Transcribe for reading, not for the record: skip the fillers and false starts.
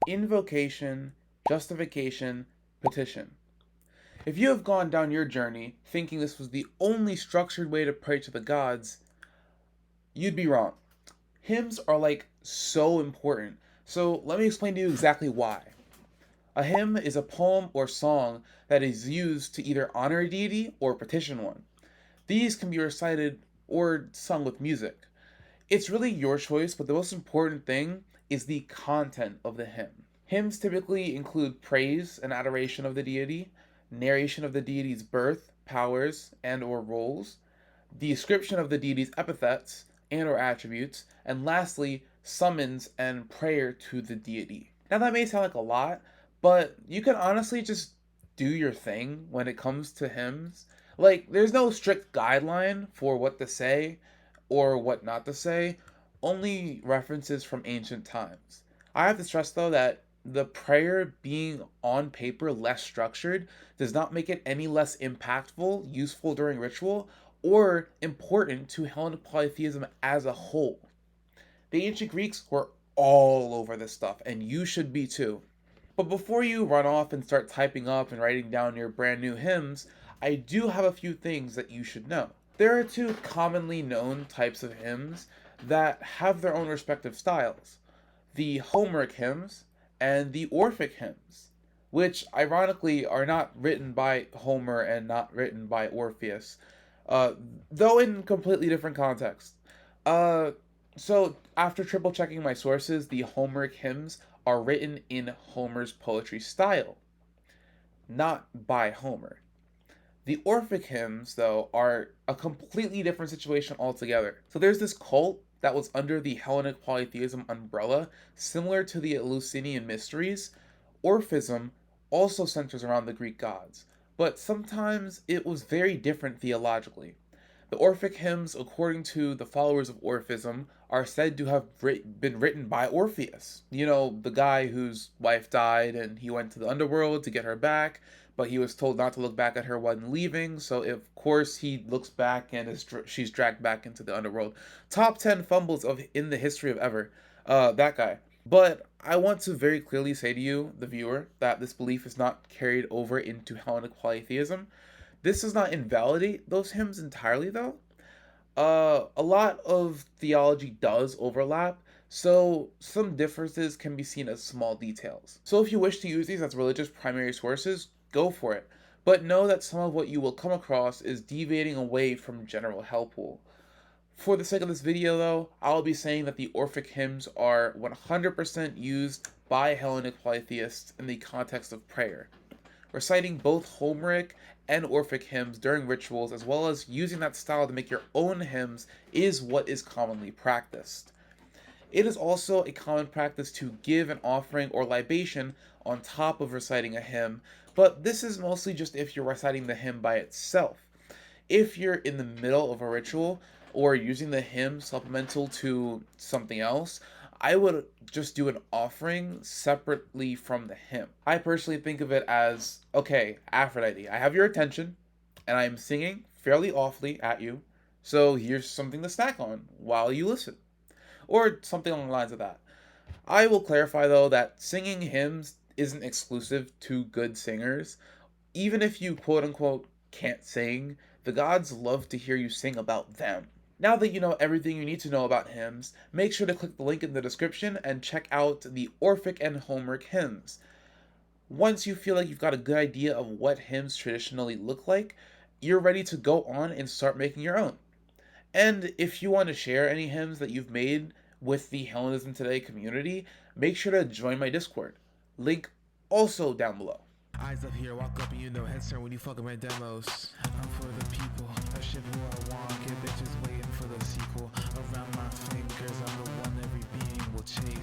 Invocation, justification, petition. If you have gone down your journey thinking this was the only structured way to pray to the gods, you'd be wrong. Hymns are like so important. So let me explain to you exactly why. A hymn is a poem or song that is used to either honor a deity or petition one. These can be recited or sung with music. It's really your choice, but the most important thing is the content of the hymn. Hymns typically include praise and adoration of the deity, narration of the deity's birth, powers, and or roles, description of the deity's epithets and or attributes, and lastly, summons and prayer to the deity. Now that may sound like a lot, but you can honestly just do your thing when it comes to hymns. Like, there's no strict guideline for what to say or what not to say, only references from ancient times. I have to stress though that the prayer being on paper less structured does not make it any less impactful, useful during ritual, or important to Hellenic polytheism as a whole. The ancient Greeks were all over this stuff, and you should be too. But before you run off and start typing up and writing down your brand new hymns, I do have a few things that you should know. There are two commonly known types of hymns that have their own respective styles: the Homeric hymns and the Orphic hymns, which ironically are not written by Homer and not written by Orpheus, though in completely different contexts. So after triple checking my sources, the Homeric hymns are written in Homer's poetry style, not by Homer. The Orphic hymns, though, are a completely different situation altogether. So there's this cult that was under the Hellenic polytheism umbrella, similar to the Eleusinian mysteries. Orphism also centers around the Greek gods, but sometimes it was very different theologically. The Orphic hymns, according to the followers of Orphism, are said to have been written by Orpheus. You know, the guy whose wife died and he went to the underworld to get her back, but he was told not to look back at her when leaving, so of course he looks back and she's dragged back into the underworld. Top 10 fumbles in the history of ever. That guy. But I want to very clearly say to you, the viewer, that this belief is not carried over into Hellenic polytheism. This does not invalidate those hymns entirely, though. A lot of theology does overlap, so some differences can be seen as small details. So if you wish to use these as religious primary sources, go for it. But know that some of what you will come across is deviating away from general Hellpool. For the sake of this video, though, I'll be saying that the Orphic hymns are 100% used by Hellenic polytheists in the context of prayer. Reciting both Homeric and Orphic hymns during rituals, as well as using that style to make your own hymns, is what is commonly practiced. It is also a common practice to give an offering or libation on top of reciting a hymn, but this is mostly just if you're reciting the hymn by itself. If you're in the middle of a ritual or using the hymn supplemental to something else, I would just do an offering separately from the hymn. I personally think of it as, okay, Aphrodite, I have your attention, and I'm singing fairly awfully at you, so here's something to snack on while you listen. Or something along the lines of that. I will clarify, though, that singing hymns isn't exclusive to good singers. Even if you quote-unquote can't sing, the gods love to hear you sing about them. Now that you know everything you need to know about hymns, make sure to click the link in the description and check out the Orphic and Homeric hymns. Once you feel like you've got a good idea of what hymns traditionally look like, you're ready to go on and start making your own. And if you want to share any hymns that you've made with the Hellenism Today community, make sure to join my Discord. Link also down below. Eyes up here, walk up and you know heads turn when you fucking my demos. I'm for the people, I ship who I want, get bitches waiting for the sequel. Around my fingers, I'm the one every being will chase.